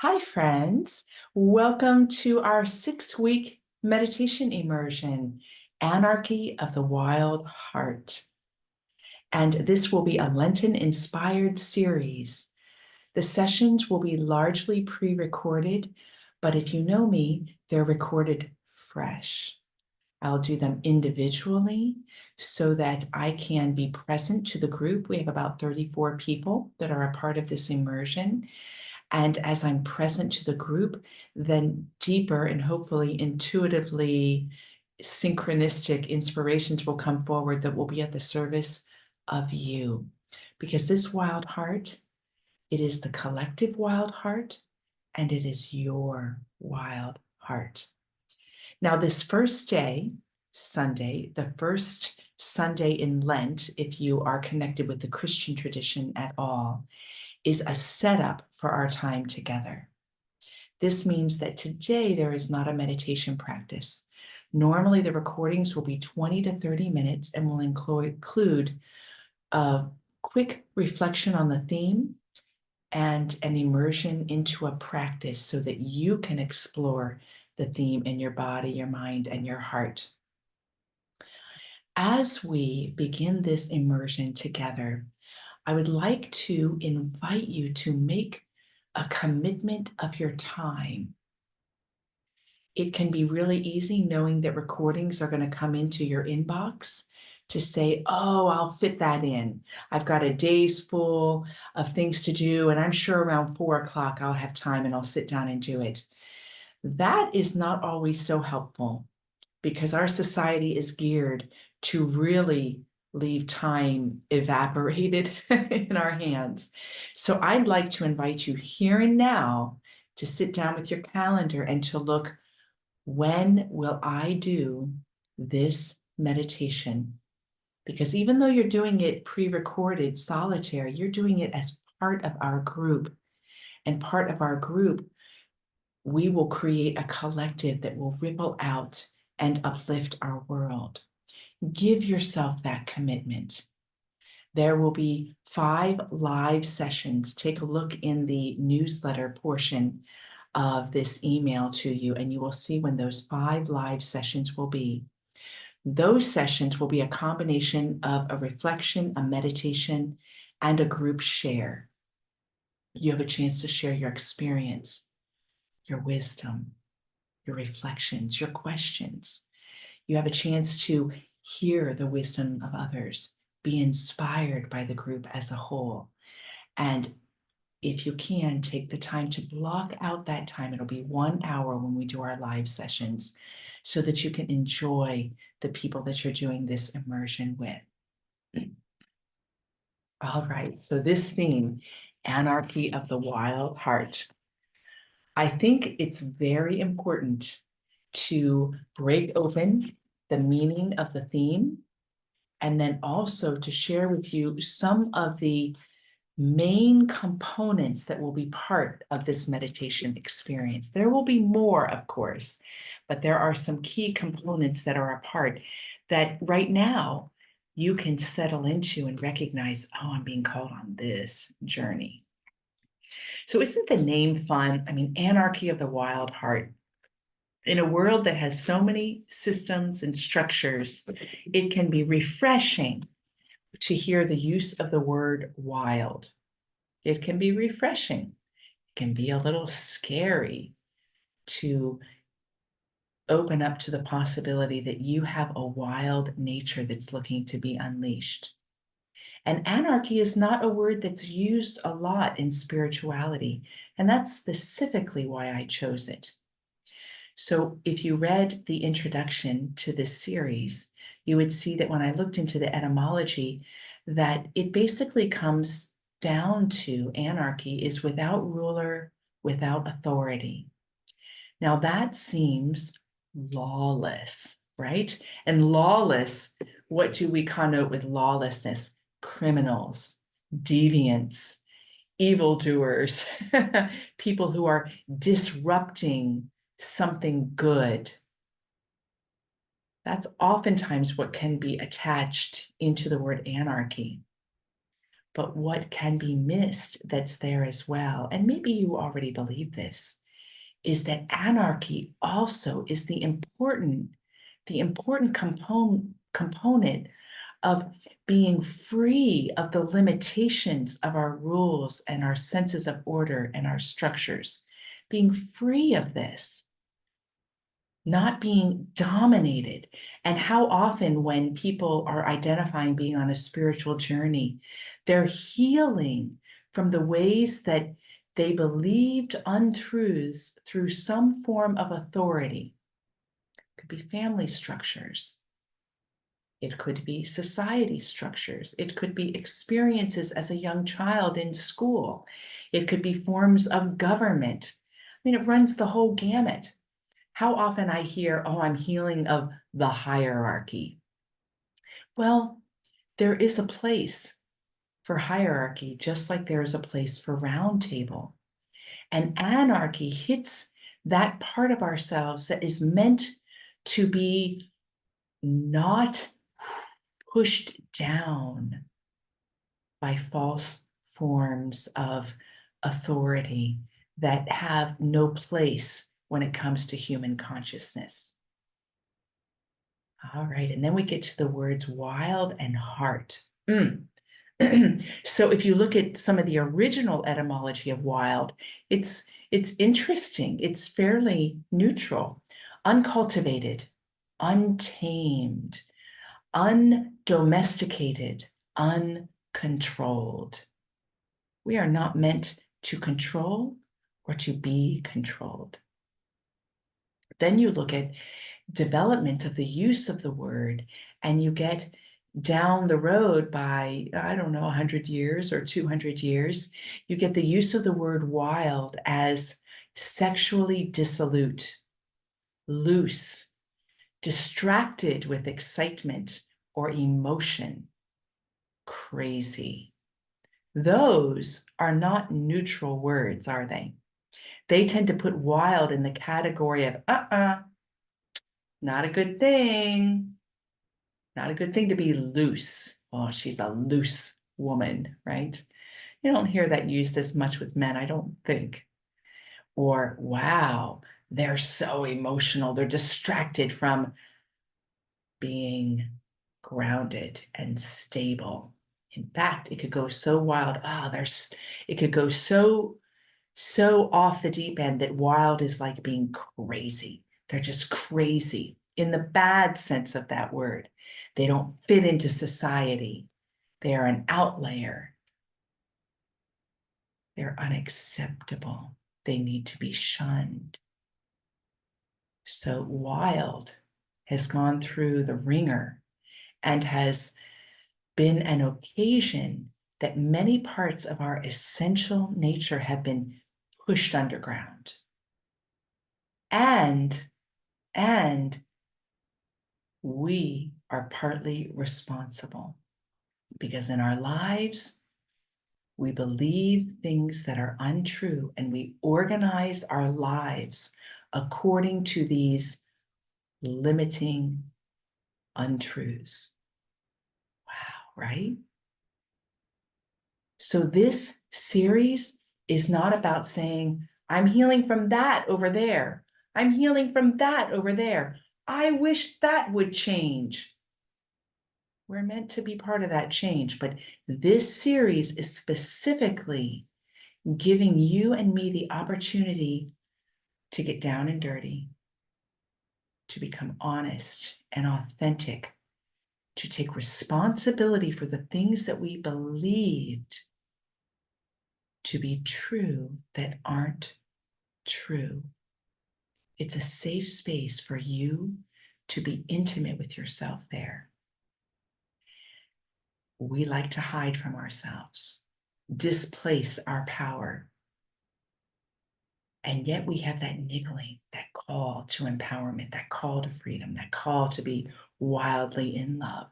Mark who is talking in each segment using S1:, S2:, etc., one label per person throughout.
S1: Hi, friends. Welcome to our 6-week meditation immersion, Anarchy of the Wild Heart. And this will be a Lenten-inspired series. The sessions will be largely pre-recorded, but if you know me, they're recorded fresh. I'll do them individually so that I can be present to the group. We have about 34 people that are a part of this immersion. And as I'm present to the group, then deeper and hopefully intuitively synchronistic inspirations will come forward that will be at the service of you. Because this wild heart, it is the collective wild heart, and it is your wild heart. Now, this first day, Sunday, the first Sunday in Lent, if you are connected with the Christian tradition at all, is a setup for our time together. This means that today there is not a meditation practice. Normally, the recordings will be 20 to 30 minutes and will include a quick reflection on the theme and an immersion into a practice so that you can explore the theme in your body, your mind, and your heart. As we begin this immersion together, I would like to invite you to make a commitment of your time. It can be really easy knowing that recordings are going to come into your inbox to say, oh, I'll fit that in. I've got a day's full of things to do, and I'm sure around 4 o'clock I'll have time and I'll sit down and do it. That is not always so helpful because our society is geared to really leave time evaporated in our hands. So I'd like to invite you here and now to sit down with your calendar and to look, when will I do this meditation? Because even though you're doing it pre-recorded, solitary, you're doing it as part of our group. And part of our group, we will create a collective that will ripple out and uplift our world. Give yourself that commitment. There will be 5 live sessions. Take a look in the newsletter portion of this email to you, and you will see when those 5 live sessions will be. Those sessions will be a combination of a reflection, a meditation, and a group share. You have a chance to share your experience, your wisdom, your reflections, your questions. You have a chance to hear the wisdom of others, be inspired by the group as a whole. And if you can, take the time to block out that time. It'll be 1 hour when we do our live sessions so that you can enjoy the people that you're doing this immersion with. All right, so this theme, Anarchy of the Wild Heart. I think it's very important to break open the meaning of the theme and then also to share with you some of the main components that will be part of this meditation experience. There will be more, of course, but there are some key components that are a part that right now you can settle into and recognize, oh, I'm being called on this journey. So isn't the name fun? I mean, Anarchy of the Wild Heart. In a world that has so many systems and structures, it can be refreshing to hear the use of the word wild. It can be refreshing. It can be a little scary to open up to the possibility that you have a wild nature that's looking to be unleashed. And anarchy is not a word that's used a lot in spirituality, and that's specifically why I chose it. So if you read the introduction to this series, you would see that when I looked into the etymology, that it basically comes down to anarchy is without ruler, without authority. Now that seems lawless, right? And lawless, what do we connote with lawlessness? Criminals, deviants, evildoers, people who are disrupting something good. That's oftentimes what can be attached into the word anarchy. But what can be missed that's there as well, and maybe you already believe this, is that anarchy also is the important component of being free of the limitations of our rules and our senses of order and our structures. Being free of this, not being dominated. And how often, when people are identifying being on a spiritual journey, they're healing from the ways that they believed untruths through some form of authority. It could be family structures. It could be society structures. It could be experiences as a young child in school. It could be forms of government. I mean, it runs the whole gamut. How often I hear, oh, I'm healing of the hierarchy. Well, there is a place for hierarchy, just like there is a place for round table. And anarchy hits that part of ourselves that is meant to be not pushed down by false forms of authority that have no place when it comes to human consciousness. All right, and then we get to the words wild and heart. So if you look at some of the original etymology of wild, it's interesting. It's fairly neutral, uncultivated, untamed, undomesticated, uncontrolled. We are not meant to control or to be controlled. Then you look at development of the use of the word, and you get down the road by, I don't know, 100 years or 200 years, you get the use of the word wild as sexually dissolute, loose, distracted with excitement or emotion, crazy. Those are not neutral words, are they? They tend to put wild in the category of, not a good thing. Not a good thing to be loose. Oh, she's a loose woman, right? You don't hear that used as much with men, I don't think. Or, wow, they're so emotional. They're distracted from being grounded and stable. In fact, it could go so wild. It could go so off the deep end that wild is like being crazy. They're just crazy in the bad sense of that word. They don't fit into society. They are an outlier. They're unacceptable. They need to be shunned. So wild has gone through the ringer and has been an occasion that many parts of our essential nature have been pushed underground. And we are partly responsible, because in our lives, we believe things that are untrue, and we organize our lives according to these limiting untruths. Wow, right? So this series is not about saying, I'm healing from that over there. I'm healing from that over there. I wish that would change. We're meant to be part of that change, but this series is specifically giving you and me the opportunity to get down and dirty, to become honest and authentic, to take responsibility for the things that we believed to be true that aren't true. It's a safe space for you to be intimate with yourself there. We like to hide from ourselves, displace our power. And yet we have that niggling, that call to empowerment, that call to freedom, that call to be wildly in love.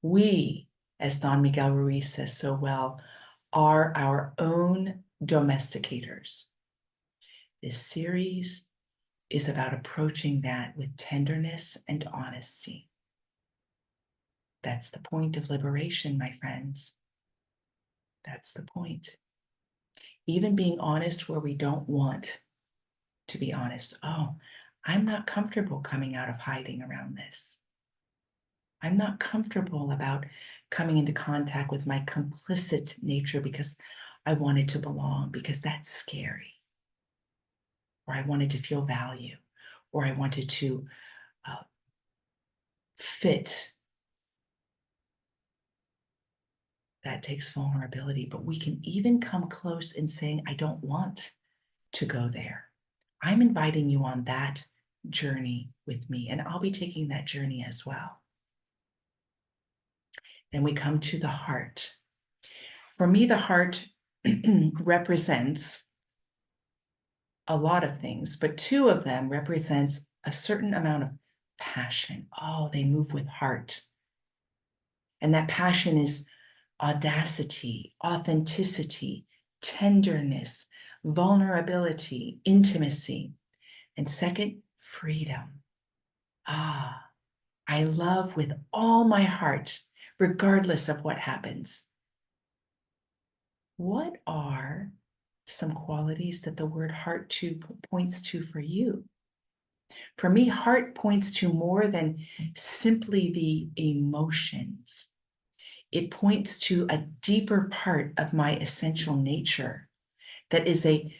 S1: We, as Don Miguel Ruiz says so well, are our own domesticators. This series is about approaching that with tenderness and honesty. That's the point of liberation, my friends. That's the point. Even being honest where we don't want to be honest. Oh, I'm not comfortable coming out of hiding around this. I'm not comfortable about coming into contact with my complicit nature because I wanted to belong, because that's scary. Or I wanted to feel value, or I wanted to fit. That takes vulnerability, but we can even come close in saying, I don't want to go there. I'm inviting you on that journey with me, and I'll be taking that journey as well. Then we come to the heart. For me, the heart represents a lot of things, but two of them represents a certain amount of passion. Oh, they move with heart. And that passion is audacity, authenticity, tenderness, vulnerability, intimacy. And second, freedom. Ah, I love with all my heart, regardless of what happens. What are some qualities that the word heart points to for you? For me, heart points to more than simply the emotions. It points to a deeper part of my essential nature that is a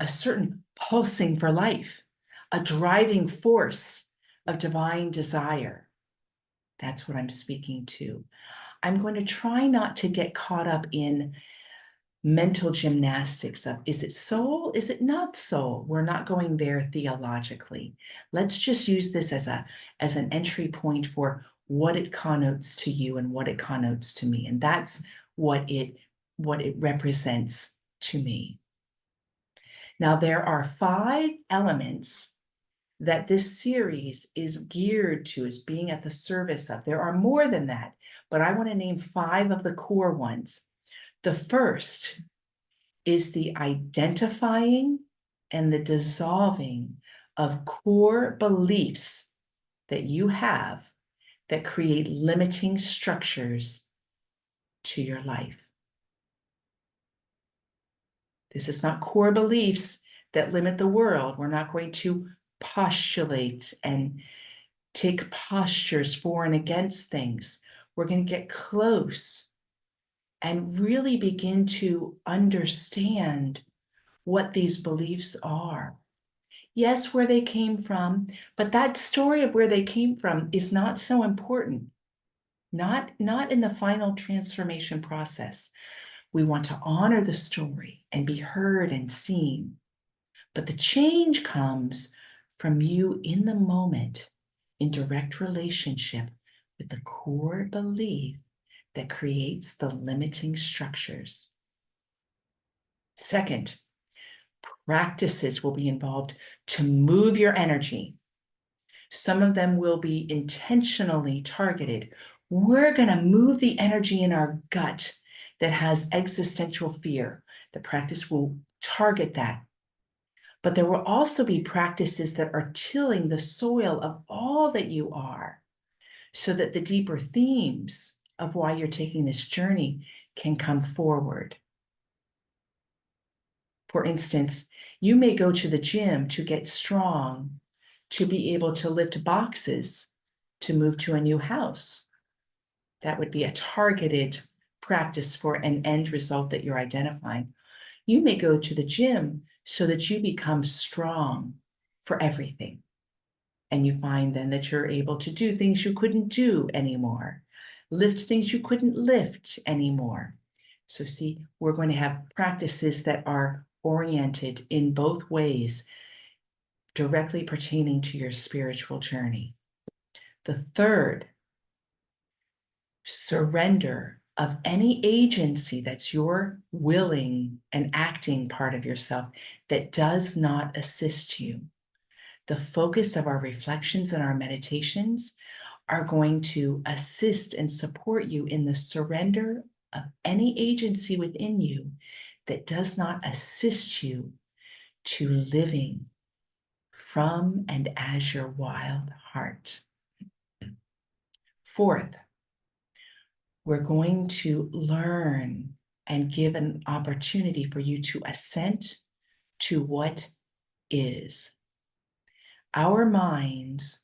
S1: certain pulsing for life, a driving force of divine desire. That's what I'm speaking to. I'm going to try not to get caught up in mental gymnastics of, is it soul? Is it not soul? We're not going there theologically. Let's just use this as an entry point for what it connotes to you and what it connotes to me. And that's what it represents to me. Now, there are 5 elements that this series is geared to, is being at the service of. There are more than that, but I want to name 5 of the core ones. The first is the identifying and the dissolving of core beliefs that you have that create limiting structures to your life. This is not core beliefs that limit the world. We're not going to postulate and take postures for and against things. We're going to get close and really begin to understand what these beliefs are. Yes, where they came from, but that story of where they came from is not so important. Not in the final transformation process. We want to honor the story and be heard and seen. But the change comes from you in the moment, in direct relationship with the core belief that creates the limiting structures. Second, practices will be involved to move your energy. Some of them will be intentionally targeted. We're going to move the energy in our gut that has existential fear. The practice will target that. But there will also be practices that are tilling the soil of all that you are, so that the deeper themes of why you're taking this journey can come forward. For instance, you may go to the gym to get strong, to be able to lift boxes, to move to a new house. That would be a targeted practice for an end result that you're identifying. You may go to the gym so that you become strong for everything. And you find then that you're able to do things you couldn't do anymore, lift things you couldn't lift anymore. So see, we're going to have practices that are oriented in both ways, directly pertaining to your spiritual journey. The third, surrender of any agency that's your willing and acting part of yourself that does not assist you. The focus of our reflections and our meditations are going to assist and support you in the surrender of any agency within you that does not assist you to living from and as your wild heart. Fourth, We're going to learn and give an opportunity for you to assent to what is. Our minds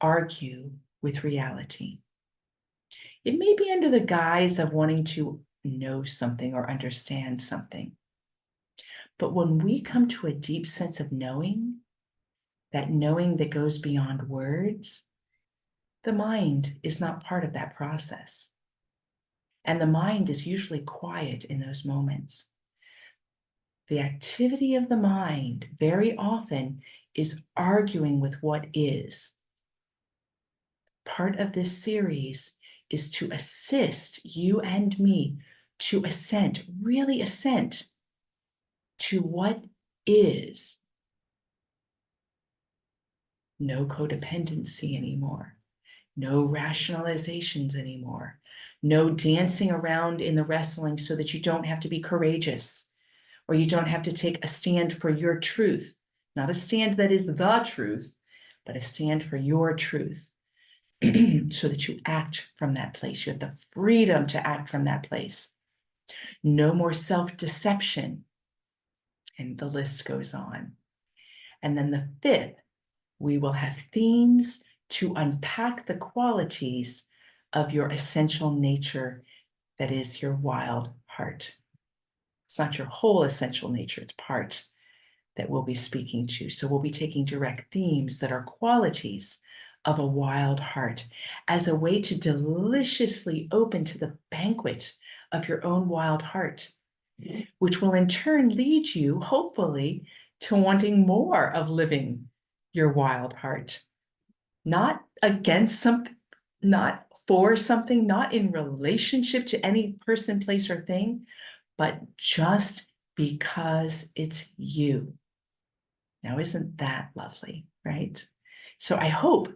S1: argue with reality. It may be under the guise of wanting to know something or understand something. But when we come to a deep sense of knowing, that knowing that goes beyond words, the mind is not part of that process. And the mind is usually quiet in those moments. The activity of the mind very often is arguing with what is. Part of this series is to assist you and me to assent, really assent to what is. No codependency anymore. No rationalizations anymore. No dancing around in the wrestling so that you don't have to be courageous or you don't have to take a stand for your truth. Not a stand that is the truth, but a stand for your truth so that you act from that place. You have the freedom to act from that place. No more self-deception. And the list goes on. And then the fifth, we will have themes to unpack the qualities of your essential nature that is your wild heart. It's not your whole essential nature, it's part that we'll be speaking to. So we'll be taking direct themes that are qualities of a wild heart as a way to deliciously open to the banquet of your own wild heart, which will in turn lead you, hopefully, to wanting more of living your wild heart. Not against something, not for something, not in relationship to any person, place, or thing, but just because it's you. Now, isn't that lovely, right? So I hope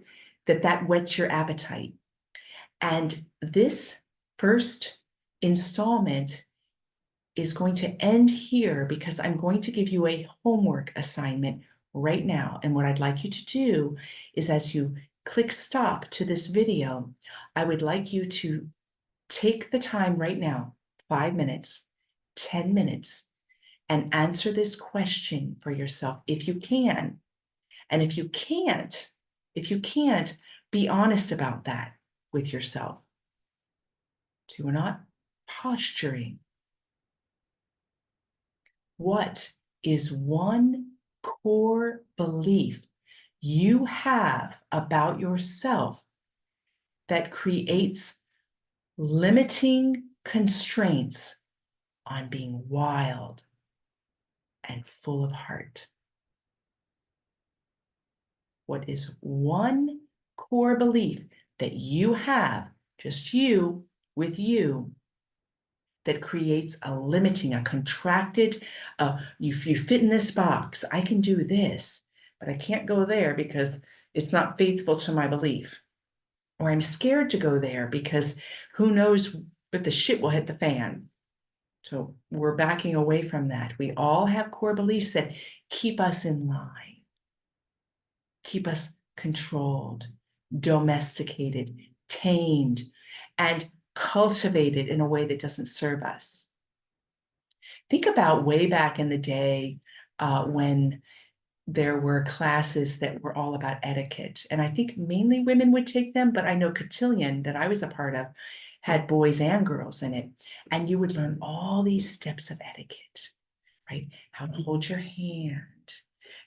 S1: that that whets your appetite. And this first installment is going to end here because I'm going to give you a homework assignment right now. And what I'd like you to do is, as you click stop to this video, I would like you to take the time right now, 5 minutes, 10 minutes, and answer this question for yourself if you can. And if you can't, be honest about that with yourself. So we're not posturing. What is one core belief you have about yourself that creates limiting constraints on being wild and full of heart? What is one core belief that you have, just you, with you, that creates a limiting, a contracted, you fit in this box, I can do this, but I can't go there because it's not faithful to my belief. Or I'm scared to go there because who knows if the shit will hit the fan. So we're backing away from that. We all have core beliefs that keep us in line, keep us controlled, domesticated, tamed, and cultivated in a way that doesn't serve us. Think about way back in the day when there were classes that were all about etiquette. And I think mainly women would take them, but I know Cotillion that I was a part of had boys and girls in it. And you would learn all these steps of etiquette, right? How to hold your hand,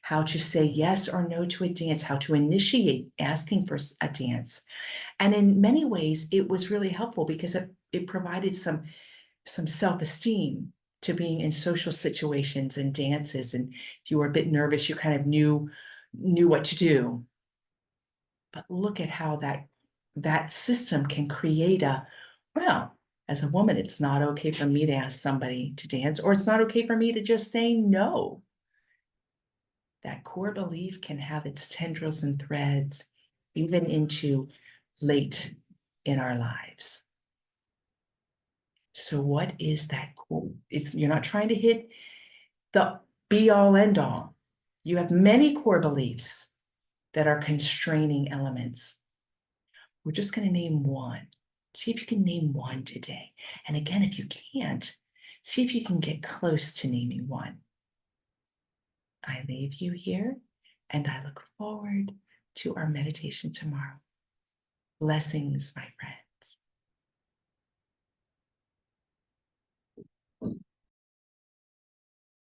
S1: how to say yes or no to a dance, how to initiate asking for a dance. And in many ways, it was really helpful because it provided some self-esteem to being in social situations and dances. And if you were a bit nervous, you kind of knew what to do. But look at how that system can create well, as a woman, it's not okay for me to ask somebody to dance, or it's not okay for me to just say no. That core belief can have its tendrils and threads even into late in our lives. So what is that core? You're not trying to hit the be all end all. You have many core beliefs that are constraining elements. We're just going to name one. See if you can name one today. And again, if you can't, see if you can get close to naming one. I leave you here, and I look forward to our meditation tomorrow. Blessings, my friend.